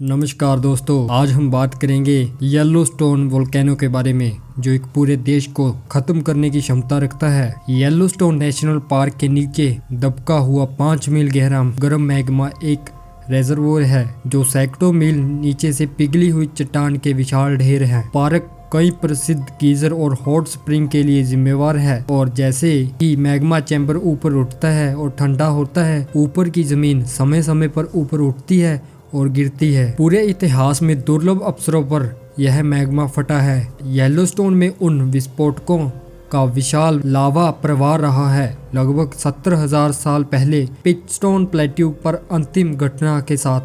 नमस्कार दोस्तों, आज हम बात करेंगे येलोस्टोन वोल्केनो के बारे में, जो एक पूरे देश को खत्म करने की क्षमता रखता है। येलोस्टोन नेशनल पार्क के नीचे दबका हुआ 5 मील गहरा गर्म मैग्मा एक रेजर्वोयर है जो सैकड़ों मील नीचे से पिघली हुई चट्टान के विशाल ढेर है। पार्क कई प्रसिद्ध गीजर और हॉट स्प्रिंग के लिए जिम्मेवार है, और जैसे ही मैग्मा चैम्बर ऊपर उठता है और ठंडा होता है, ऊपर की जमीन समय समय पर ऊपर उठती है और गिरती है। पूरे इतिहास में दुर्लभ अवसरों पर यह मैग्मा फटा है। येलोस्टोन में उन विस्फोटकों का विशाल लावा प्रवाह रहा है, लगभग 70,000 साल पहले पिटस्टोन प्लेट्यू पर अंतिम घटना के साथ।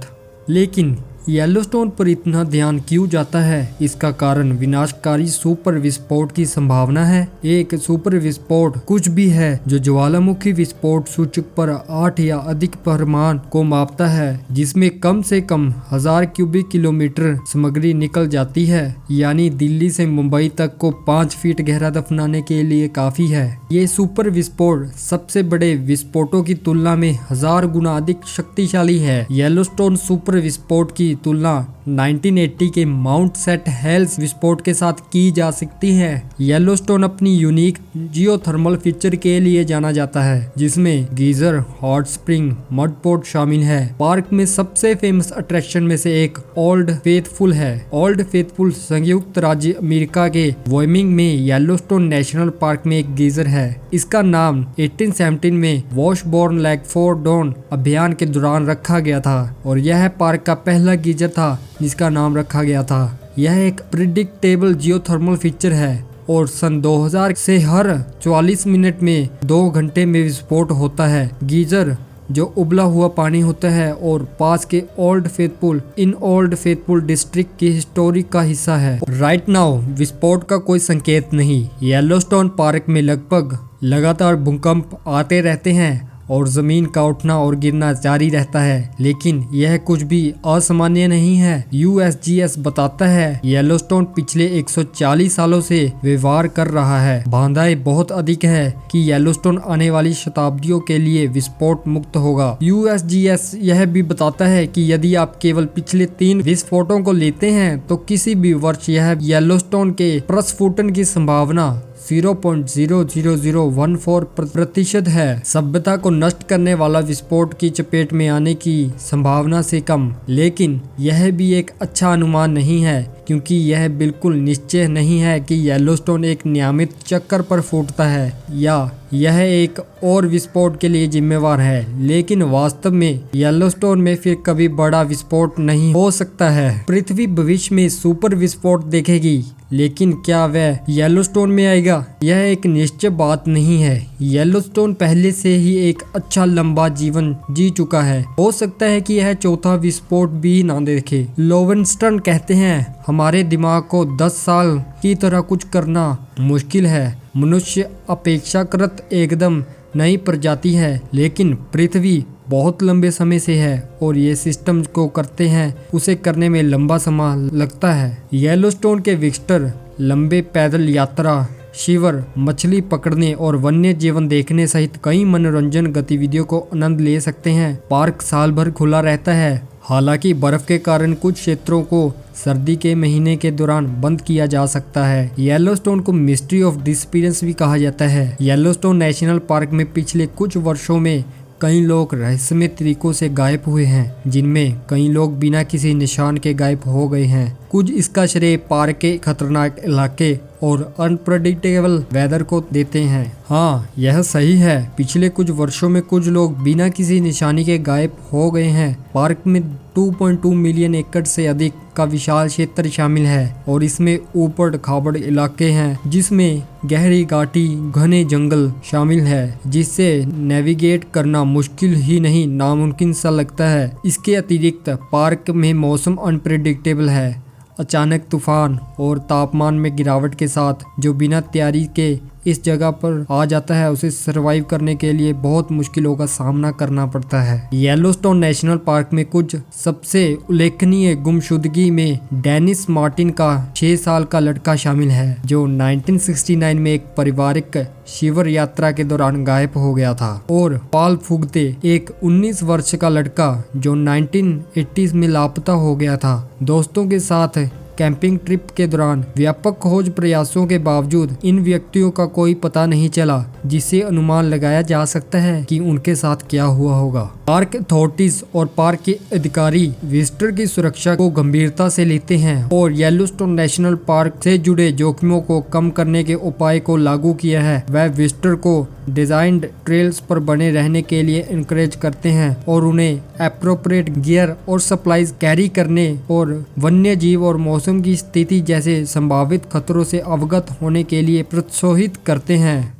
लेकिन येलोस्टोन पर इतना ध्यान क्यों जाता है? इसका कारण विनाशकारी सुपर विस्फोट की संभावना है। एक सुपर विस्फोट कुछ भी है जो ज्वालामुखी विस्फोट सूचक पर 8 या अधिक परिमाण को मापता है, जिसमें कम से कम 1000 क्यूबिक किलोमीटर सामग्री निकल जाती है, यानी दिल्ली से मुंबई तक को 5 फीट गहरा दफनाने के लिए काफी है। ये सुपर विस्फोट सबसे बड़े विस्फोटों की तुलना में 1000 गुना अधिक शक्तिशाली है। येलोस्टोन सुपर विस्फोट की तुलना 1980 के माउंट सेट हेल्स विस्फोट के साथ की जा सकती है। येलोस्टोन अपनी यूनिक जियोथर्मल फीचर के लिए जाना जाता है, जिसमें geyser, hot spring, mud port शामिल है। पार्क में सबसे फेमस अट्रैक्शन में से एक ओल्ड फेथफुल है। ओल्ड फेथफुल संयुक्त राज्य अमेरिका के वायमिंग में येलोस्टोन नेशनल पार्क में एक गीजर है। इसका नाम 1817 में वॉशबोर्न लेक फॉर डॉन अभियान के दौरान रखा गया था, और यह पार्क का पहला गीजर था जिसका नाम रखा गया था। यह एक प्रिडिक्टेबल जियोथर्मल फीचर है, और सन 2000 से हर 44 मिनट में 2 घंटे में विस्फोट होता है। गीजर जो उबला हुआ पानी होता है और पास के ओल्ड फेथफुल डिस्ट्रिक्ट की हिस्टोरी का हिस्सा है। राइट नाउ विस्फोट का कोई संकेत नहीं। येलोस्टोन पार्क में लगभग लगातार भूकंप आते रहते हैं और जमीन का उठना और गिरना जारी रहता है, लेकिन यह कुछ भी असामान्य नहीं है। USGS बताता है येलोस्टोन पिछले 140 सालों से व्यवहार कर रहा है। बाधाएं बहुत अधिक है कि येलोस्टोन आने वाली शताब्दियों के लिए विस्फोट मुक्त होगा। USGS यह भी बताता है कि यदि आप केवल पिछले 3 विस्फोटों को लेते हैं तो किसी भी वर्ष यह येलोस्टोन के प्रस्फुटन की संभावना 0.00014% है। सभ्यता को नष्ट करने वाला विस्फोट की चपेट में आने की संभावना से कम, लेकिन यह भी एक अच्छा अनुमान नहीं है, क्योंकि यह बिल्कुल निश्चय नहीं है कि येलोस्टोन एक नियमित चक्कर पर फूटता है या यह एक और विस्फोट के लिए जिम्मेवार है। लेकिन वास्तव में येलोस्टोन में फिर कभी बड़ा विस्फोट नहीं हो सकता है। पृथ्वी भविष्य में सुपर विस्फोट देखेगी, लेकिन क्या वह येलोस्टोन में आएगा, यह एक निश्चित बात नहीं है। येलोस्टोन पहले से ही एक अच्छा लंबा जीवन जी चुका है। हो सकता है कि यह चौथा विस्फोट भी ना देखे। लोवेनस्टन कहते हैं, हमारे दिमाग को 10 साल की तरह कुछ करना मुश्किल है। मनुष्य अपेक्षाकृत एकदम नई प्रजाति है, लेकिन पृथ्वी बहुत लंबे समय से है, और ये सिस्टम को करते हैं उसे करने में लंबा समय लगता है। येलोस्टोन के विजिटर लंबे पैदल यात्रा, शिवर, मछली पकड़ने और वन्य जीवन देखने सहित कई मनोरंजन गतिविधियों को आनंद ले सकते हैं। पार्क साल भर खुला रहता है, हालांकि बर्फ के कारण कुछ क्षेत्रों को सर्दी के महीने के दौरान बंद किया जा सकता है। येलोस्टोन को मिस्ट्री ऑफ डिसअपीयरेंस भी कहा जाता है। येलोस्टोन नेशनल पार्क में पिछले कुछ वर्षों में कई लोग रहस्यमय तरीकों से गायब हुए हैं, जिनमें कई लोग बिना किसी निशान के गायब हो गए हैं। कुछ इसका श्रेय पार्क के खतरनाक इलाके और अनप्रेडिक्टेबल वेदर को देते हैं। हाँ, यह सही है। पिछले कुछ वर्षों में कुछ लोग बिना किसी निशानी के गायब हो गए हैं। पार्क में 2.2 मिलियन एकड़ से अधिक का विशाल क्षेत्र शामिल है, और इसमें ऊबड़ खाबड़ इलाके हैं, जिसमें गहरी घाटी, घने जंगल शामिल है, जिससे नेविगेट करना मुश्किल ही नहीं नामुमकिन सा लगता है। इसके अतिरिक्त पार्क में मौसम अनप्रेडिक्टेबल है। अचानक तूफान और तापमान में गिरावट के साथ, जो बिना तैयारी के इस जगह पर आ जाता है उसे सरवाइव करने के लिए बहुत मुश्किलों का सामना करना पड़ता है। येलोस्टोन नेशनल पार्क में कुछ सबसे उल्लेखनीय गुमशुदगी में डेनिस मार्टिन का 6 साल का लड़का शामिल है, जो 1969 में एक पारिवारिक शिविर यात्रा के दौरान गायब हो गया था, और पाल फुगते एक 19 वर्ष का लड़का जो 1980s में लापता हो गया था। दोस्तों के साथ कैंपिंग ट्रिप के दौरान व्यापक खोज प्रयासों के बावजूद इन व्यक्तियों का कोई पता नहीं चला, जिससे अनुमान लगाया जा सकता है कि उनके साथ क्या हुआ होगा। पार्क अथॉरिटीज और पार्क के अधिकारी विजिटर की सुरक्षा को गंभीरता से लेते हैं और येलोस्टोन नेशनल पार्क से जुड़े जोखिमों को कम करने के उपाय को लागू किया है। वह विजिटर को डिजाइन्ड ट्रेल्स पर बने रहने के लिए इनकरेज करते हैं और उन्हें एप्रोप्रिएट गियर और सप्लाईज कैरी करने और वन्य जीव और मौसम की स्थिति जैसे संभावित खतरों से अवगत होने के लिए प्रोत्साहित करते हैं।